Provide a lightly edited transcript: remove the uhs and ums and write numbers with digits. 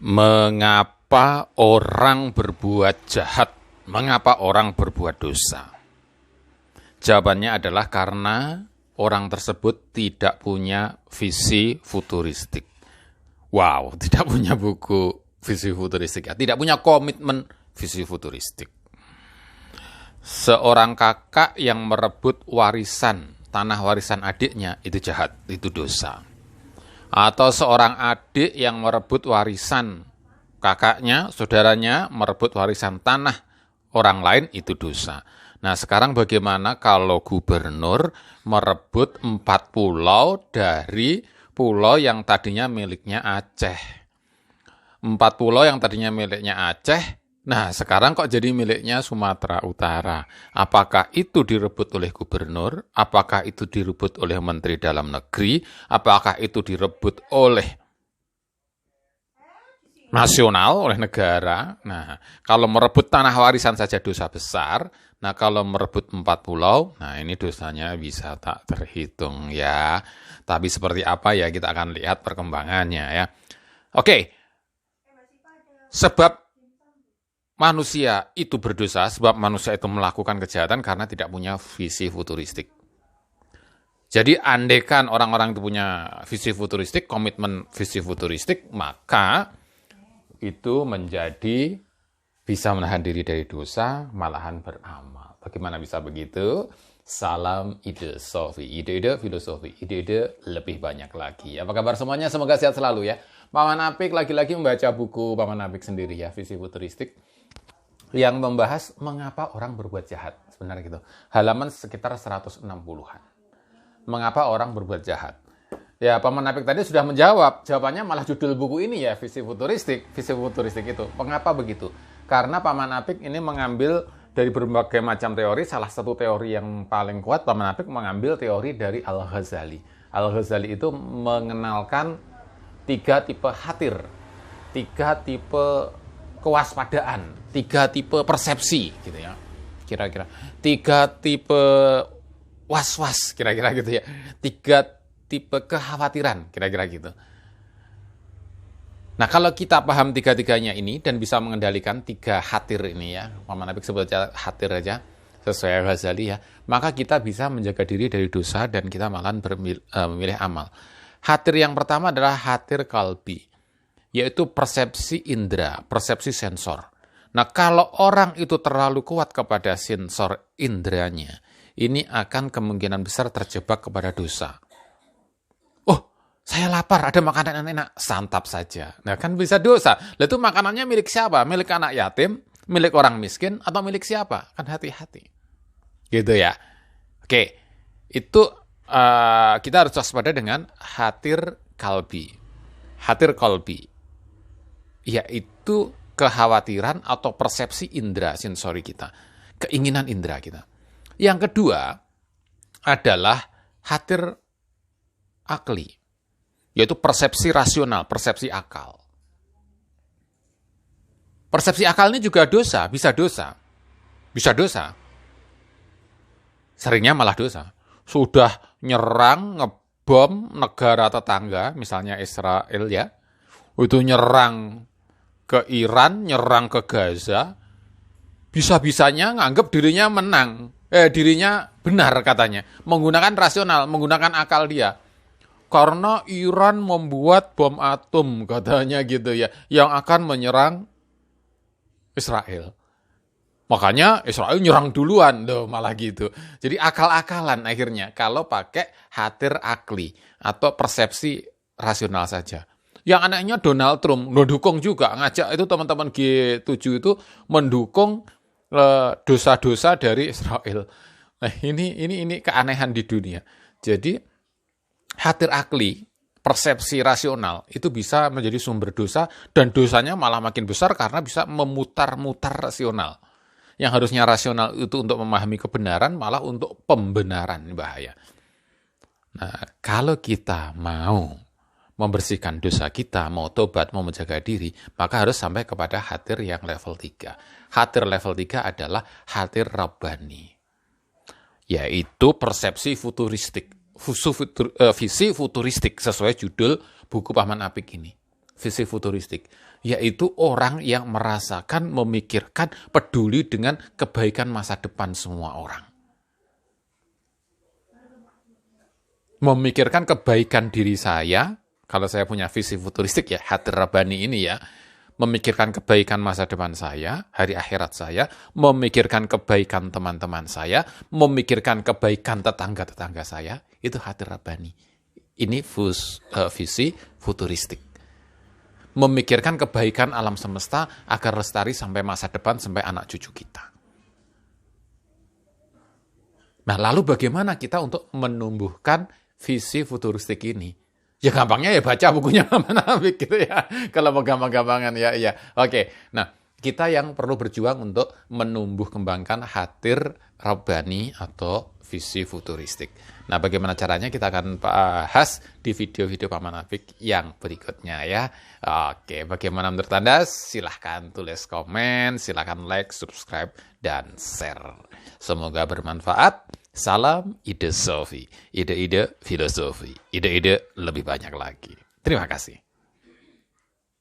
Mengapa orang berbuat jahat? Mengapa orang berbuat dosa? Jawabannya adalah karena orang tersebut tidak punya visi futuristik. Wow, tidak punya buku visi futuristik ya. Tidak punya komitmen visi futuristik. Seorang kakak yang merebut tanah warisan adiknya, itu jahat, itu dosa. Atau seorang adik yang merebut warisan kakaknya, saudaranya merebut warisan tanah orang lain, itu dosa. Nah, sekarang bagaimana kalau gubernur merebut 4 pulau dari pulau yang tadinya miliknya Aceh? 4 pulau yang tadinya miliknya Aceh, nah sekarang kok jadi miliknya Sumatera Utara. Apakah itu direbut oleh gubernur? Apakah itu direbut oleh Menteri Dalam Negeri? Apakah itu direbut oleh nasional, oleh negara? Nah, kalau merebut tanah warisan saja dosa besar. Nah, kalau merebut 4 pulau, nah ini dosanya bisa tak terhitung ya. Tapi seperti apa ya, kita akan lihat perkembangannya ya. Oke. Sebab manusia itu berdosa, sebab manusia itu melakukan kejahatan karena tidak punya visi futuristik. Jadi andaikan orang-orang itu punya visi futuristik, komitmen visi futuristik, maka itu menjadi bisa menahan diri dari dosa, malahan beramal. Bagaimana bisa begitu? Salam ide Sofi, ide-ide filosofi, ide-ide lebih banyak lagi. Apa kabar semuanya? Semoga sehat selalu ya. Paman Apik lagi-lagi membaca buku Paman Apik sendiri ya, visi futuristik, yang membahas mengapa orang berbuat jahat. Sebenarnya gitu. Halaman sekitar 160-an. Mengapa orang berbuat jahat? Ya, Paman Apik tadi sudah menjawab. Jawabannya malah judul buku ini ya, visi futuristik. Visi futuristik itu. Mengapa begitu? Karena Paman Apik ini mengambil dari berbagai macam teori. Salah satu teori yang paling kuat, Paman Apik mengambil teori dari Al-Ghazali. Al-Ghazali itu mengenalkan 3 tipe khatir, 3 tipe kewaspadaan, 3 tipe persepsi gitu ya. Kira-kira 3 tipe was-was, kira-kira gitu ya. 3 tipe kekhawatiran, kira-kira gitu. Nah, kalau kita paham 3-tiganya ini dan bisa mengendalikan 3 khatir ini ya, Paman Apik sebut khatir aja, sesuai Ghazali ya, maka kita bisa menjaga diri dari dosa dan kita malahan memilih amal. Khatir yang pertama adalah khatir kalbi, yaitu persepsi indera, persepsi sensor. Nah, kalau orang itu terlalu kuat kepada sensor inderanya, ini akan kemungkinan besar terjebak kepada dosa. Saya lapar, ada makanan enak, santap saja. Nah, kan bisa dosa. Lalu itu makanannya milik siapa? Milik anak yatim, milik orang miskin, atau milik siapa? Kan hati-hati. Gitu ya. Oke, itu kita harus waspada dengan khatir kalbi. Khatir kalbi, yaitu kekhawatiran atau persepsi indera sensori kita. Keinginan indera kita. Yang kedua adalah khatir akli, yaitu persepsi rasional, persepsi akal. Persepsi akal ini juga dosa, bisa dosa. Bisa dosa. Seringnya malah dosa. Sudah nyerang, ngebom negara tetangga, misalnya Israel ya. Itu nyerang ke Iran, nyerang ke Gaza. Bisa-bisanya nganggap dirinya menang. Dirinya benar katanya. Menggunakan rasional, menggunakan akal dia. Karena Iran membuat bom atom, katanya gitu ya, yang akan menyerang Israel. Makanya Israel nyerang duluan, malah gitu. Jadi akal-akalan akhirnya, kalau pakai khatir akli, atau persepsi rasional saja. Yang anehnya Donald Trump, mendukung juga, ngajak itu teman-teman G7 itu mendukung dosa-dosa dari Israel. Nah, ini keanehan di dunia. Jadi khatir akli, persepsi rasional, itu bisa menjadi sumber dosa, dan dosanya malah makin besar karena bisa memutar-mutar rasional. Yang harusnya rasional itu untuk memahami kebenaran, malah untuk pembenaran, bahaya. Nah, kalau kita mau membersihkan dosa kita, mau tobat, mau menjaga diri, maka harus sampai kepada khatir yang level 3. Khatir level 3 adalah khatir rabbani, yaitu persepsi futuristik. Visi futuristik sesuai judul buku Paman Apik ini. visi futuristik, yaitu orang yang merasakan, memikirkan, peduli dengan kebaikan masa depan semua orang. Memikirkan kebaikan diri saya, kalau saya punya visi futuristik ya, hati Rabbani ini ya, memikirkan kebaikan masa depan saya, hari akhirat saya, memikirkan kebaikan teman-teman saya, memikirkan kebaikan tetangga-tetangga saya, itu hati Rabbani. Ini visi futuristik. Memikirkan kebaikan alam semesta agar lestari sampai masa depan, sampai anak cucu kita. Nah, lalu bagaimana kita untuk menumbuhkan visi futuristik ini? Ya gampangnya ya baca bukunya Manafik gitu ya. Kalau mau gampang-gampangan ya. Oke. Nah, kita yang perlu berjuang untuk menumbuh kembangkan hatir Rabbani atau visi futuristik. Nah, bagaimana caranya kita akan bahas di video-video Pak Manafik yang berikutnya ya. Oke, bagaimana menurut Anda? Silahkan tulis komen, silahkan like, subscribe, dan share. Semoga bermanfaat. Salam ide Sofi, ide-ide filosofi, ide-ide lebih banyak lagi. Terima kasih.